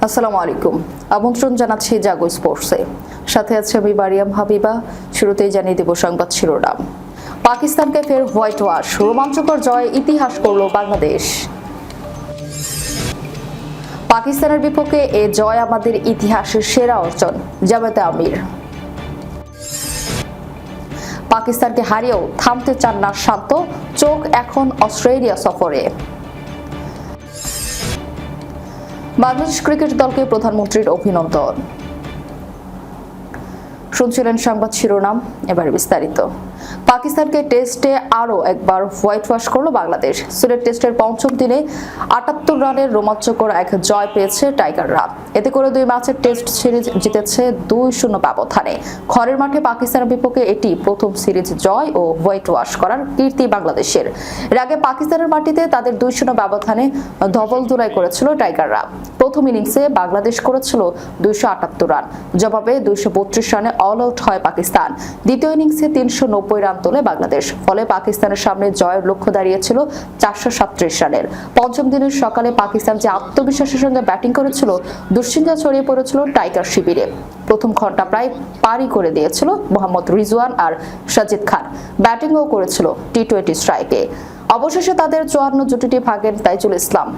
আসসালামু আলাইকুম। আমন্ত্রণ জানাচ্ছি জাগো স্পোর্টসে। সাথে আছে আমি মারিয়াম হাবিবা। শুরুতেই জানিয়ে দেব সংবাদ শিরোনাম। পাকিস্তানকে ফের হোয়াইট ওয়াশ, রোমাঞ্চকর জয়ে ইতিহাস করল বাংলাদেশ। পাকিস্তানের বিপক্ষে এ জয় আমাদের ইতিহাসের সেরা অর্জন, জামায়াতে আমির। পাকিস্তানকে হারিয়েও থামতে চান না শান্ত, চোখ এখন অস্ট্রেলিয়া সফরে। বাংলাদেশ ক্রিকেট দলকে প্রধানমন্ত্রীর অভিনন্দন। শুনছিলেন সংবাদ শিরোনাম, এবার বিস্তারিত। পাকিস্তানকে টেস্টে আরও একবার হোয়াইট ওয়াশ করল বাংলাদেশ। সিলেট টেস্টের পঞ্চম দিনে ৭৮ রানের রোমাঞ্চকর এক জয় পেয়েছে টাইগাররা। এতে করে ২ ম্যাচের টেস্ট সিরিজ জিতেছে ২-০ ব্যবধানে। ঘরের মাঠে পাকিস্তানের বিপক্ষে এটি প্রথম সিরিজ জয় ও হোয়াইট ওয়াশ করার কীর্তি বাংলাদেশের। এর আগে পাকিস্তানের মাটিতে তাদের ২-০ ব্যবধানে ধবলধোলাই করেছিল টাইগাররা। প্রথম ইনিংসে বাংলাদেশ করেছিল ২৭৮ রান, জবাবে ২৩২ রানে অল আউট হয় পাকিস্তান। দ্বিতীয় ইনিংসে ৩৯০ রান তোলে বাংলাদেশ। ফলে পাকিস্তানের সামনে জয়ের লক্ষ্য দাঁড়িয়েছিল ৪৩৭ রানের। পঞ্চম দিনের সকালে পাকিস্তান যে আত্মবিশ্বাসের সঙ্গে ব্যাটিং করেছিল, দুশ্চিন্তা ছড়িয়ে পড়েছিল টাইগার শিবিরে। প্রথম ঘন্টা প্রায় পারি করে দিয়েছিল মোহাম্মদ রিজওয়ান আর সাজিদ খান। ব্যাটিংও করেছিল টি-20 স্ট্রাইকে। অবশেষে তাদের ৫৪ জুটিটি ভাগেন তাইজুল ইসলাম।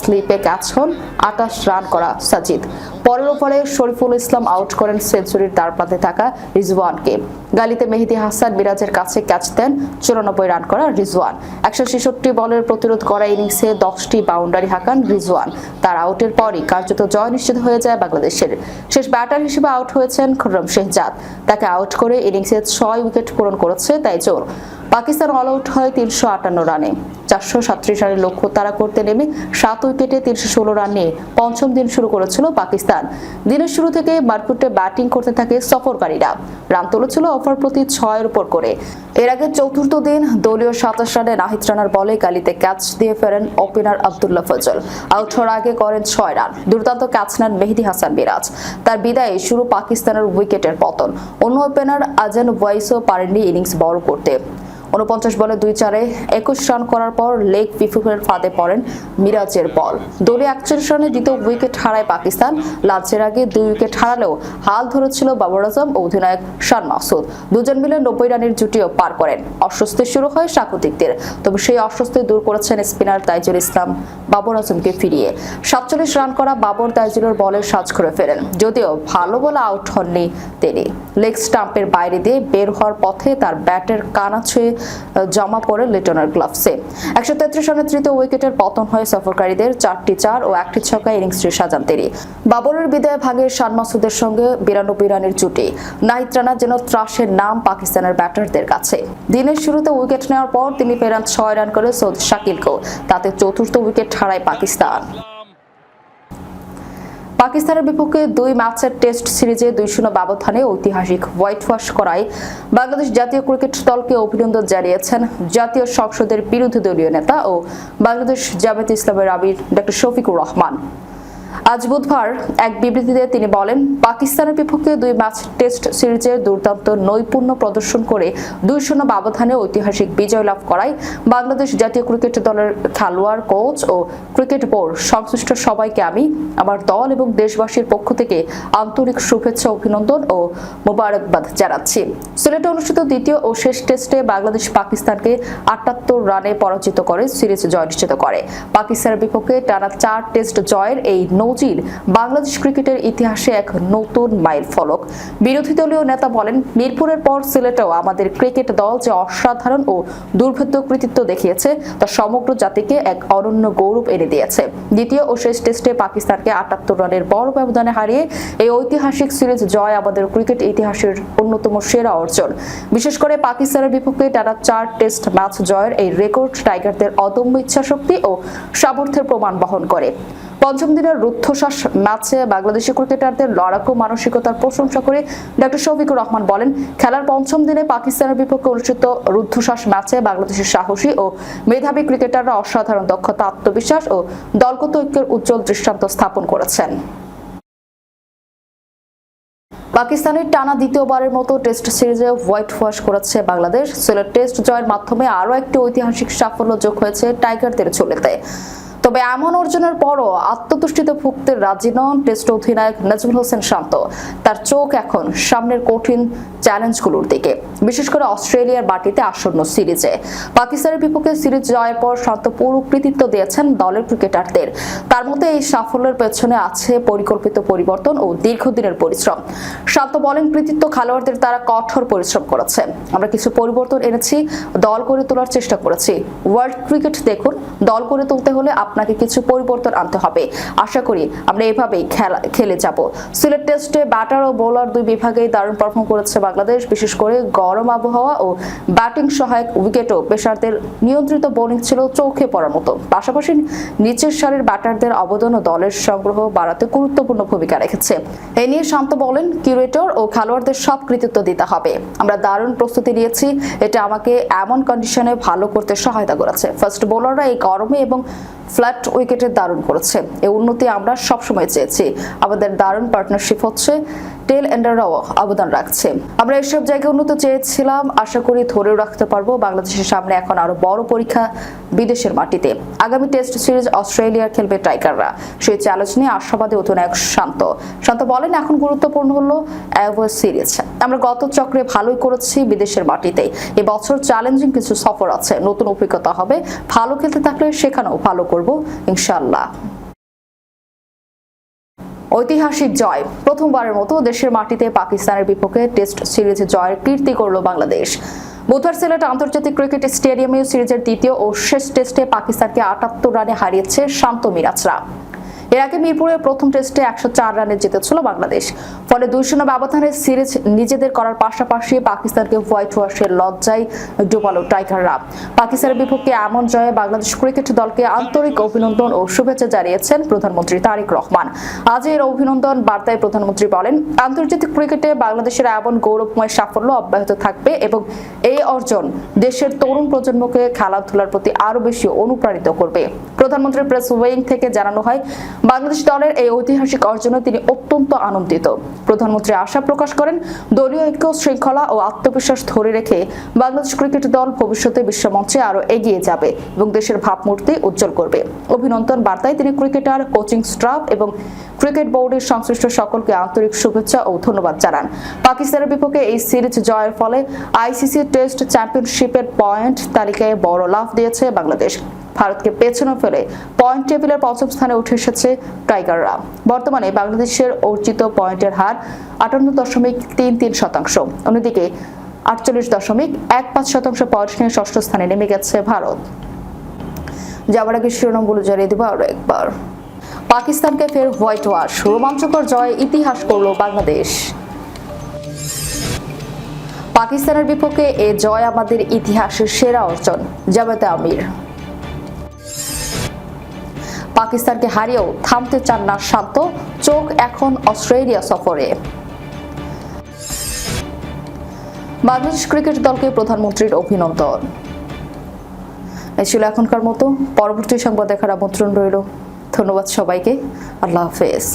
স্লিপে ক্যাচ হন ২৮ রান করা সাজিদ। পরের ওভারে শরীফুল ইসলাম আউট করেন সেঞ্চুরির দ্বারপ্রান্তে থাকা রিজওয়ানকে। গালিতে মেহেদী হাসান মিরাজের কাছে ক্যাচ দেন ৯৪ রান করা রিজওয়ান। ১৬৬ বলের প্রতিরোধ করা ইনিংসে ১০টি বাউন্ডারি হাঁকান রিজওয়ান। তার আউটের পরই কার্যত জয় নিশ্চিত হয়ে যায় বাংলাদেশের। শেষ ব্যাটার হিসেবে আউট হয়েছেন খুররম শেহজাদ। তাকে আউট করে ইনিংসে ৬ উইকেট পূরণ করেছে তাইজুল। পাকিস্তান অল আউট হয় ৩৫৮ রানে। ৪৩৭ রানের লক্ষ্য তাড়া করতে নেমে ৭ উইকেটে ৩১৬ রান নিয়ে পঞ্চম দিন শুরু করেছিল পাকিস্তান। দিনের শুরু থেকে মারকুটে ব্যাটিং করতে থাকে সফরকারীরা। রান তুলেছিল ওভার প্রতি ৬-এর উপর করে। এর আগে চতুর্থ দিন দলীয় ২৭ রানে নাহিদ রানার বলে গালিতে ক্যাচ দিয়ে ফেরেন ওপেনার আব্দুল্লাহ ফজল। আউট হওয়ার আগে করেন ৬ রান। দুর্দান্ত ক্যাচ নেন মেহেদী হাসান মিরাজ। তার বিদায়ে শুরু পাকিস্তানের উইকেটের পতন। অন্য ওপেনার আজান ওয়াইসও পারেননি ইনিংস বড় করতে। ৪৯ বলে ২-৪-এ ২১ রান করার পর লেগ বিফুফের ফাঁদে পড়েন মিরাজের বল। দলীয় ৪১ রানে দ্বিতীয় উইকেট হারায় পাকিস্তান। লাঞ্চের আগে ২ উইকেট হারালেও হাল ধরেছিল বাবর আজম ও অধিনায়ক শান মাসুদ। দুজন মিলে ৯০ রানের জুটিও পার করেন। অস্বস্তি শুরু হয় স্বাগতিকদের, তবে সেই অস্বস্তি দূর করেছেন স্পিনার তাইজুল ইসলাম বাবর আজমকে ফিরিয়ে। ৪৭ রান করা বাবর তাইজুলের বলের সাজ করে ফেরেন, যদিও ভালো বলে আউট হননি তিনি। লেগ স্টাম্পের বাইরে দিয়ে বের হওয়ার পথে তার ব্যাটের কানা ছুঁয়ে জমা পড়ে লিটনের গ্লাভসে। ১৩৩ রানের তৃতীয় উইকেটের পতন হয়ে সফরকারীদের ৪টি ৪ ও ১টি ছক্কায় ইনিংসটি সাজান তিনি। বাবরের বিদায়ে ভাগে শান মাসুদের সঙ্গে ৯২ রানের জুটি। নাহিদ রানা যেন ত্রাসের নাম পাকিস্তানের ব্যাটারদের কাছে। দিনের শুরুতে উইকেট নেওয়ার পর তিনি ফেরান ৬ রান করে সৌদ শাকিলকেও। তাতে চতুর্থ উইকেট হারায় পাকিস্তান। পাকিস্তানের বিপক্ষে ২ ম্যাচের টেস্ট সিরিজে ২-০ ব্যবধানে ঐতিহাসিক হোয়াইট ওয়াশ করায় বাংলাদেশ জাতীয় ক্রিকেট দলকে অভিনন্দন জানিয়েছেন জাতীয় সংসদের বিরোধী দলীয় নেতা ও বাংলাদেশ জামায়াতে ইসলামের আমির ডক্টর শফিকুর রহমান। আজ বুধবার এক বিবৃতিতে তিনি বলেন, পাকিস্তানের বিপক্ষে ২ ম্যাচ টেস্ট সিরিজে দুর্দান্ত নৈপুণ্য প্রদর্শন করে ২-০ ব্যবধানে ঐতিহাসিক বিজয় লাভ করায় বাংলাদেশ জাতীয় ক্রিকেট দলের খেলোয়াড়, কোচ ও ক্রিকেট বোর্ড সংশ্লিষ্ট সবাইকে আমি আমার দল এবং দেশবাসীর পক্ষ থেকে আন্তরিক শুভেচ্ছা, অভিনন্দন ও মোবারকবাদ জানাচ্ছি। সিলেটে অনুষ্ঠিত দ্বিতীয় ও শেষ টেস্টে বাংলাদেশ পাকিস্তানকে ৭৮ রানে পরাজিত করে সিরিজ জয় নিশ্চিত করে। পাকিস্তানের বিপক্ষে টানা ৪ টেস্ট জয়ের এই নজির বাংলাদেশ ক্রিকেটের ইতিহাসে এক নতুন মাইল ফলক। বিরোধী দলীয় নেতা বলেন, মিরপুরের পর সিলেটেও আমাদের ক্রিকেট দল যে অসাধারণ ও দুর্ভেদ্য কৃতিত্ব দেখিয়েছে তা সমগ্র জাতিকে এক অনন্য গৌরব এনে দিয়েছে। দ্বিতীয় ও শেষ টেস্টে পাকিস্তানকে ৭৮ রানের বড় ব্যবধানে হারিয়ে এই ঐতিহাসিক সিরিজ জয় আমাদের ক্রিকেট ইতিহাসের অন্যতম সেরা অর্জন। বিশেষ করে পাকিস্তানের বিপক্ষে টানা ৪ টেস্ট ম্যাচ জয়ের এই রেকর্ড টাইগারদের অদম্য ইচ্ছাশক্তি ও সামর্থ্যের প্রমাণ বহন করে। পঞ্চম দিনের রুদ্ধশ্বাস ম্যাচে বাংলাদেশি ক্রিকেটারদের লড়াকু মানসিকতার প্রশংসা করে ডক্টর শফিকুর রহমান বলেন, খেলার পঞ্চম দিনে পাকিস্তানের বিপক্ষে অনুষ্ঠিত রুদ্ধশ্বাস ম্যাচে বাংলাদেশের সাহসী ও মেধাবী ক্রিকেটাররা অসাধারণ দক্ষতা, আত্মবিশ্বাস ও দলগত ঐক্যের উজ্জ্বল দৃষ্টান্ত স্থাপন করেছেন। পাকিস্তানের টানা দ্বিতীয়বারের মতো টেস্ট সিরিজে হোয়াইট ওয়াশ করেছে বাংলাদেশ। সিলেট টেস্ট জয়ের মাধ্যমে আরও একটি ঐতিহাসিক সাফল্য যোগ হয়েছে টাইগারদের ঝুলিতে। তবে এমন অর্জনের পরও আত্মতুষ্টিতে ভুগতে রাজি নন টেস্ট অধিনায়ক নাজমুল হোসেন শান্ত। তার চোখ এখন সামনের কঠিন চ্যালেঞ্জগুলোর দিকে, বিশেষ করে অস্ট্রেলিয়ার মাটিতে আসন্ন সিরিজে। পাকিস্তানের বিপক্ষে সিরিজ জয়ের পর শান্ত পুরো কৃতিত্ব দিয়েছেন দলের ক্রিকেটারদের। তার মতে এই সাফল্যের পেছনে আছে পরিকল্পিত পরিবর্তন ও দীর্ঘদিনের পরিশ্রম। শান্ত বলেন, কৃতিত্ব খেলোয়াড়দের তারা কঠোর পরিশ্রম করেছে। আমরা কিছু পরিবর্তন এনেছি, দল করে তোলার চেষ্টা করেছি। ওয়ার্ল্ড ক্রিকেট দেখুন, দল করে তুলতে হলে আপনাকে কিছু পরিবর্তন আনতে হবে। আশা করি আমরা এভাবেই খেলে যাব। সিলেট টেস্টে ব্যাটার ও বোলার দুই বিভাগেই দারুণ পারফর্ম করেছে বাংলাদেশ। বিশেষ করে গরম আবহাওয়া ও ব্যাটিং সহায়ক উইকেটও পেসারদের নিয়ন্ত্রিত বোলিং ছিল চোখে পড়ার মতো। পাশাপাশি নিচের সারির ব্যাটারদের অবদানও দলের সংগ্রহ বাড়াতে গুরুত্বপূর্ণ ভূমিকা রেখেছে। এ নিয়ে শান্ত বলেন, কিউরেটর ও খেলোয়াড়দের সব কৃতিত্ব দিতে হবে। আমরা দারুণ প্রস্তুতি নিয়েছি, এটা আমাকে এমন কন্ডিশনে ভালো করতে সহায়তা করেছে। ফার্স্ট বোলাররা এই গরমে এবং ফ্ল্যাট উইকেটে দারুণ করেছে। এই উন্নতি আমরা সবসময় চেয়েছি। আমাদের দারুণ পার্টনারশিপ হচ্ছে, টেল এন্ডাররাও অবদান রাখছে। আমরা এসব জায়গায় উন্নত চেয়েছিলাম, আশা করি ধরেও রাখতে পারবো। বাংলাদেশের সামনে এখন আরো বড় পরীক্ষা বিদেশের মাটিতে। আগামী টেস্ট সিরিজ অস্ট্রেলিয়ার খেলবে টাইগাররা। সেই চ্যালেঞ্জ নিয়ে আশাবাদী অধিনায়ক শান্ত বলেন, এখন গুরুত্বপূর্ণ হলো সিরিজ। আমরা গত চক্রে ভালোই করেছি বিদেশের মাটিতে। এবছর চ্যালেঞ্জিং কিছু সফর আছে, নতুন অভিজ্ঞতা হবে। ভালো খেলতে থাকলে সেখানেও ভালো করব ইনশাআল্লাহ। ঐতিহাসিক জয়, প্রথমবারের মতো দেশের মাটিতে পাকিস্তানের বিপক্ষে টেস্ট সিরিজে জয়ের কীর্তি করল বাংলাদেশ। বুধবার সিলেট আন্তর্জাতিক ক্রিকেট স্টেডিয়ামে সিরিজের দ্বিতীয় ও শেষ টেস্টে পাকিস্তানকে ৭৮ রানে হারিয়েছে শান্ত মিরাজরা। এর আগে মিরপুরের প্রথম টেস্টে ১০৪ রানে জিতেছিল বাংলাদেশ। ফলে ২-০ ব্যবধানে সিরিজ নিজেদের করার পাশাপাশি পাকিস্তানকে হোয়াইট ওয়াশের লজ্জায় ডুবালো টাইগাররা। পাকিস্তানের বিপক্ষে এমন জয়ে বাংলাদেশ ক্রিকেট দলকে আন্তরিক অভিনন্দন ও শুভেচ্ছা জানিয়েছেন প্রধানমন্ত্রী তারেক রহমান। আজ এর অভিনন্দন বার্তায় প্রধানমন্ত্রী বলেন, আন্তর্জাতিক ক্রিকেটে বাংলাদেশের এমন গৌরবময় সাফল্য অব্যাহত থাকবে এবং এই অর্জন দেশের তরুণ প্রজন্মকে খেলাধুলার প্রতি আরো বেশি অনুপ্রাণিত করবে। প্রধানমন্ত্রীর প্রেস উইং থেকে জানানো হয়, বাংলাদেশ দলের এই ঐতিহাসিক অর্জনে তিনি অত্যন্ত আনন্দিত। প্রধানমন্ত্রী আশা প্রকাশ করেন, দলীয় ঐক্য, শৃঙ্খলা ও আত্মবিশ্বাস ধরে রেখে বাংলাদেশ ক্রিকেট দল ভবিষ্যতে বিশ্বমঞ্চে আরো এগিয়ে যাবে এবং দেশের ভাবমূর্তি উজ্জ্বল করবে। অভিনন্দন বার্তায় তিনি ক্রিকেটার, কোচিং স্টাফ এবং ক্রিকেট বোর্ডের সংশ্লিষ্ট সকলকে আন্তরিক শুভেচ্ছা ও ধন্যবাদ জানান। পাকিস্তানের বিপক্ষে এই সিরিজ জয়ের ফলে আইসিসি টেস্ট চ্যাম্পিয়নশিপের পয়েন্ট তালিকায় বড় লাফ দিয়েছে বাংলাদেশ। ভারতকে পেছনে ফেলে পয়েন্ট টেবিলের পঞ্চম স্থানে উঠে এসেছে টাইগাররা। বর্তমানে বাংলাদেশের অর্জিত পয়েন্টের হার 58.33%। অন্যদিকে 48.15% পয়েন্ট নিয়ে ষষ্ঠ স্থানে নেমে গেছে ভারত। যাবার আগে শিরোনামগুলো জানিয়ে দেব আরো একবার। পাকিস্তানকে ফের হোয়াইট ওয়াশ, রোমাঞ্চকর জয়ে ইতিহাস করল বাংলাদেশ। পাকিস্তানের বিপক্ষে এ জয় আমাদের ইতিহাসের সেরা অর্জন, জামাতে আমির। পাকিস্তানকে হারিয়েও থামতে চান না শান্ত, চোখ এখন অস্ট্রেলিয়া সফরে। বাংলাদেশ ক্রিকেট দলকে প্রধানমন্ত্রীর অভিনন্দন। এই ছিল এখনকার মতো। পরবর্তী সংবাদ দেখার আমন্ত্রণ রইল। ধন্যবাদ সবাইকে। আল্লাহ হাফেজ।